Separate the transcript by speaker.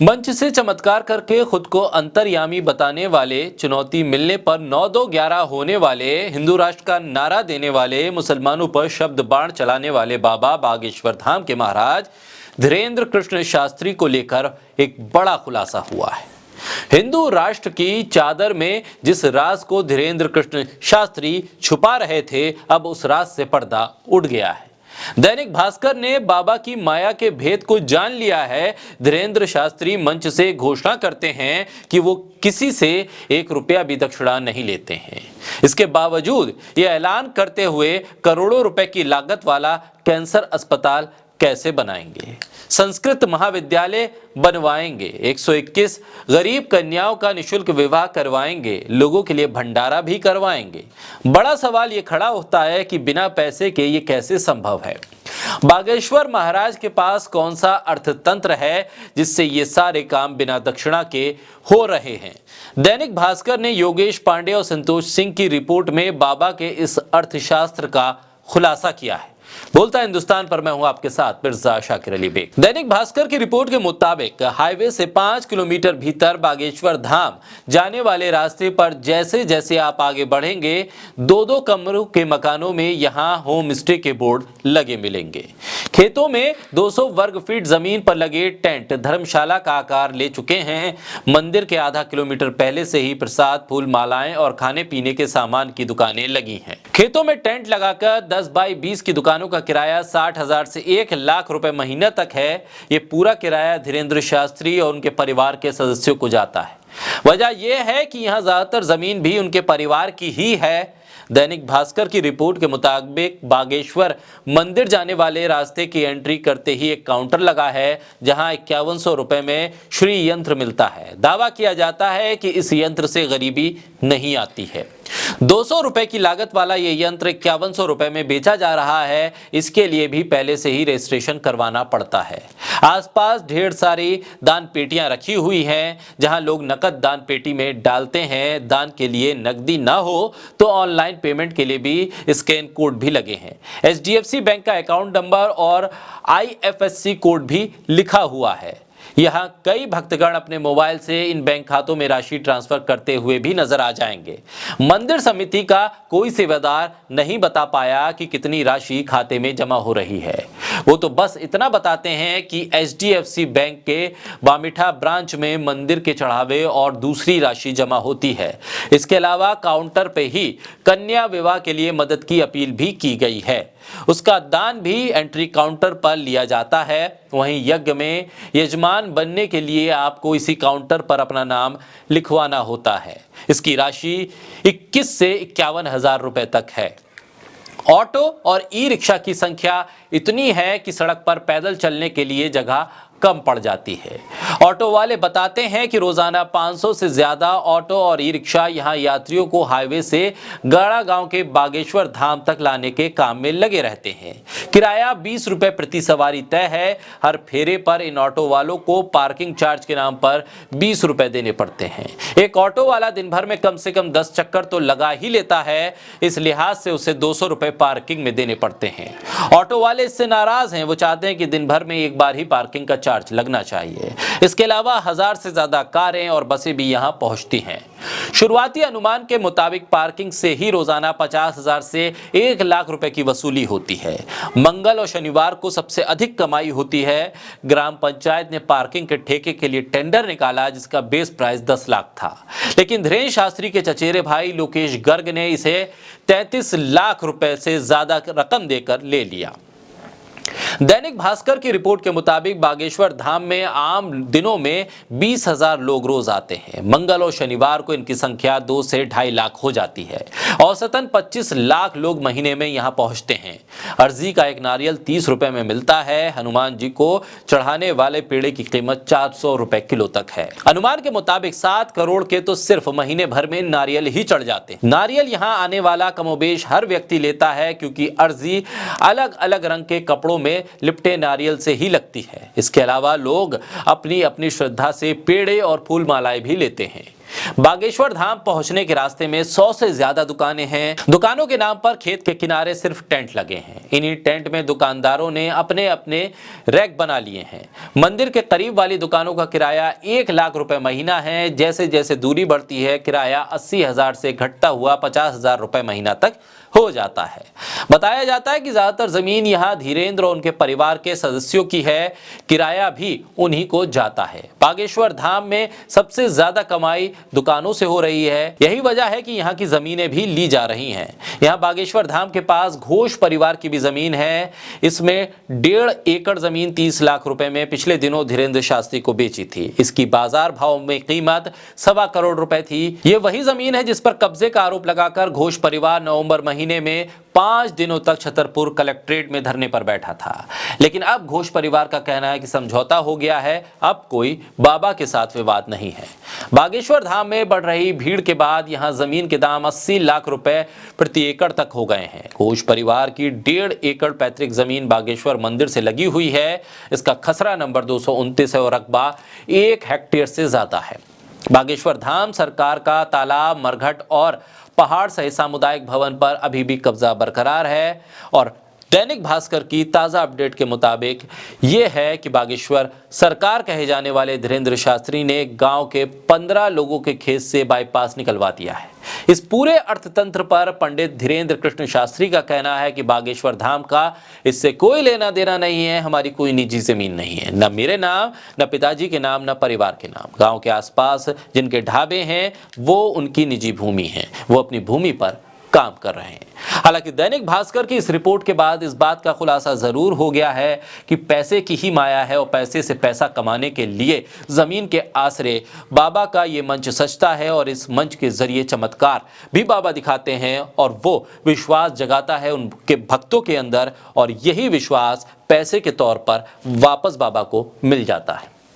Speaker 1: मंच से चमत्कार करके खुद को अंतर्यामी बताने वाले, चुनौती मिलने पर 9-2-11 होने वाले, हिंदू राष्ट्र का नारा देने वाले, मुसलमानों पर शब्द बाण चलाने वाले बाबा बागेश्वर धाम के महाराज धीरेंद्र कृष्ण शास्त्री को लेकर एक बड़ा खुलासा हुआ है। हिंदू राष्ट्र की चादर में जिस राज को धीरेंद्र कृष्ण शास्त्री छुपा रहे थे, अब उस राज से पर्दा उठ गया है। दैनिक भास्कर ने बाबा की माया के भेद को जान लिया है। धीरेंद्र शास्त्री मंच से घोषणा करते हैं कि वो किसी से 1 रुपया भी दक्षिणा नहीं लेते हैं। इसके बावजूद ये ऐलान करते हुए करोड़ों रुपए की लागत वाला कैंसर अस्पताल कैसे बनाएंगे, संस्कृत महाविद्यालय बनवाएंगे, 121 गरीब कन्याओं का निशुल्क विवाह करवाएंगे, लोगों के लिए भंडारा भी करवाएंगे। बड़ा सवाल ये खड़ा होता है कि बिना पैसे के ये कैसे संभव है। बागेश्वर महाराज के पास कौन सा अर्थतंत्र है जिससे ये सारे काम बिना दक्षिणा के हो रहे हैं। दैनिक भास्कर ने योगेश पांडे और संतोष सिंह की रिपोर्ट में बाबा के इस अर्थशास्त्र का खुलासा किया है। बोलता हिंदुस्तान पर मैं हूं आपके साथ मिर्जा शाकिर अली बेग। दैनिक भास्कर की रिपोर्ट के मुताबिक हाईवे से 5 किलोमीटर भीतर बागेश्वर धाम जाने वाले रास्ते पर जैसे जैसे आप आगे बढ़ेंगे, 2-2 कमरों के मकानों में यहां होम स्टे के बोर्ड लगे मिलेंगे। खेतों में 200 वर्ग फीट जमीन पर लगे टेंट धर्मशाला का आकार ले चुके हैं। मंदिर के आधा किलोमीटर पहले से ही प्रसाद, फूल मालाएं और खाने पीने के सामान की दुकानें लगी हैं। खेतों में टेंट लगाकर 10 बाई 20 की दुकानों का किराया 60,000 से 1 लाख रुपए महीने तक है। ये पूरा किराया धीरेंद्र शास्त्री और उनके परिवार के सदस्यों को जाता है। वजह यह है कि यहाँ ज्यादातर जमीन भी उनके परिवार की ही है। दैनिक भास्कर की रिपोर्ट के मुताबिक बागेश्वर मंदिर जाने वाले रास्ते की एंट्री करते ही एक काउंटर लगा है जहां 5100 रुपए में श्री यंत्र मिलता है। दावा किया जाता है कि इस यंत्र से गरीबी नहीं आती है। 200 रुपए की लागत वाला ये यंत्र 5100 रुपए में बेचा जा रहा है। इसके लिए भी पहले से ही रजिस्ट्रेशन करवाना पड़ता है। आसपास ढेर सारी दान पेटियां रखी हुई हैं जहां लोग नकद दान पेटी में डालते हैं। दान के लिए नकदी ना हो तो ऑनलाइन पेमेंट के लिए भी स्कैन कोड भी लगे हैं। HDFC बैंक का अकाउंट नंबर और IFSC कोड भी लिखा हुआ है। यहाँ कई भक्तगण अपने मोबाइल से इन बैंक खातों में राशि ट्रांसफर करते हुए भी नजर आ जाएंगे। मंदिर समिति का कोई सेवादार नहीं बता पाया कि कितनी राशि खाते में जमा हो रही है। वो तो बस इतना बताते हैं कि HDFC बैंक के बामिठा ब्रांच में मंदिर के चढ़ावे और दूसरी राशि जमा होती है। इसके अलावा काउंटर पे ही कन्या विवाह के लिए मदद की अपील भी की गई है। उसका दान भी एंट्री काउंटर पर लिया जाता है। वहीं यज्ञ में यजमान बनने के लिए आपको इसी काउंटर पर अपना नाम लिखवाना होता है। इसकी राशि 21 से 51,000 रुपए तक है। ऑटो और ई रिक्शा की संख्या इतनी है कि सड़क पर पैदल चलने के लिए जगह कम पड़ जाती है। ऑटो वाले बताते हैं कि रोजाना 500 से ज्यादा ऑटो और ई रिक्शा यहां यात्रियों को हाईवे से गाड़ा गांव के बागेश्वर धाम तक लाने के काम में लगे रहते हैं। किराया 20 रुपए प्रति सवारी तय है। हर फेरे पर इन ऑटो वालों को पार्किंग चार्ज के नाम पर 20 रुपए देने पड़ते हैं। एक ऑटो वाला दिन भर में कम से कम 10 चक्कर तो लगा ही लेता है। इस लिहाज से उसे 200 रुपए पार्किंग में देने पड़ते हैं। ऑटो वाले इससे नाराज हैं। वो चाहते हैं कि दिन भर में एक बार ही पार्किंग का चार्ज लगना चाहिए। इसके अलावा 1000 से ज्यादा कारें और बसें भी यहां पहुंचती हैं। शुरुआती अनुमान के मुताबिक पार्किंग से ही रोजाना 50,000 से 1 लाख रुपए की वसूली होती है। मंगल और शनिवार को सबसे अधिक कमाई होती है। ग्राम पंचायत ने पार्किंग के ठेके के लिए टेंडर निकाला जिसका बेस प्राइस 10 लाख था, लेकिन धीरेंद्र शास्त्री के चचेरे भाई लोकेश गर्ग ने इसे 33 लाख रुपए से ज्यादा रकम देकर ले लिया। दैनिक भास्कर की रिपोर्ट के मुताबिक बागेश्वर धाम में आम दिनों में 20,000 लोग रोज आते हैं। मंगल और शनिवार को इनकी संख्या 2 से 2.5 लाख हो जाती है। औसतन 25 लाख लोग महीने में यहां पहुंचते हैं। अर्जी का एक नारियल 30 रुपए में मिलता है। हनुमान जी को चढ़ाने वाले पेड़े की कीमत 400 रुपए किलो तक है। अनुमान के मुताबिक 7 करोड़ के तो सिर्फ महीने भर में नारियल ही चढ़ जाते हैं। नारियल यहां आने वाला कमोबेश हर व्यक्ति लेता है क्योंकि अर्जी अलग अलग रंग के कपड़ों में लिपटे नारियल से ही लगती है। इसके अलावा लोग अपनी अपनी श्रद्धा से पेड़े और फूल मालाएं भी लेते हैं। बागेश्वर धाम पहुंचने के रास्ते में 100 से ज्यादा दुकानें हैं। दुकानों के नाम पर खेत के किनारे सिर्फ टेंट लगे हैं। इन्हीं टेंट में दुकानदारों ने अपने अपने रैक बना लिए हैं। मंदिर के करीब वाली दुकानों का किराया 1 लाख रुपए महीना है। जैसे जैसे दूरी बढ़ती है किराया 80,000 से घटता हुआ 50,000 रुपए महीना तक हो जाता है। बताया जाता है कि ज्यादातर जमीन यहाँ धीरेन्द्र और उनके परिवार के सदस्यों की है। किराया भी उन्हीं को जाता है। बागेश्वर धाम में सबसे ज्यादा कमाई दुकानों से हो रही है। यही वजह है कि यहाँ की जमीनें भी ली जा रही हैं। यहाँ बागेश्वर धाम के पास घोष परिवार की भी जमीन है। इसमें 1.5 एकड़ जमीन 30 लाख रुपए में पिछले दिनों धीरेन्द्र शास्त्री को बेची थी। इसकी बाजार भाव में कीमत 1.25 करोड़ रुपए थी। ये वही जमीन है जिस पर कब्जे का आरोप लगाकर घोष परिवार नवंबर महीने में 5 दिनों तक छतरपुर कलेक्ट्रेट में धरने पर बैठा था। लेकिन अब घोष परिवार का कहना है कि समझौता हो गया है, अब कोई बाबा के साथ विवाद नहीं है। बागेश्वर धाम में बढ़ रही भीड़ के बाद यहां जमीन के दाम 80 लाख रुपए प्रति एकड़ तक हो गए हैं। घोष परिवार की 1.5 एकड़ पैतृक जमीन बागेश्वर मंदिर से लगी हुई है। इसका खसरा नंबर 229 है और रकबा 1 हेक्टेयर से ज्यादा है। बागेश्वर धाम सरकार का तालाब, मरघट और पहाड़ सहित सामुदायिक भवन पर अभी भी कब्जा बरकरार है। और दैनिक भास्कर की ताज़ा अपडेट के मुताबिक ये है कि बागेश्वर सरकार कहे जाने वाले धीरेन्द्र शास्त्री ने गांव के 15 लोगों के खेत से बाईपास निकलवा दिया है। इस पूरे अर्थतंत्र पर पंडित धीरेन्द्र कृष्ण शास्त्री का कहना है कि बागेश्वर धाम का इससे कोई लेना देना नहीं है। हमारी कोई निजी जमीन नहीं है, न मेरे नाम, न पिताजी के नाम, न परिवार के नाम। गांव के आसपास जिनके ढाबे हैं वो उनकी निजी भूमि है। वो अपनी भूमि पर काम कर रहे हैं। हालांकि दैनिक भास्कर की इस रिपोर्ट के बाद इस बात का खुलासा जरूर हो गया है कि पैसे की ही माया है और पैसे से पैसा कमाने के लिए जमीन के आसरे बाबा का ये मंच सजता है और इस मंच के जरिए चमत्कार भी बाबा दिखाते हैं और वो विश्वास जगाता है उनके भक्तों के अंदर और यही विश्वास पैसे के तौर पर वापस बाबा को मिल जाता है।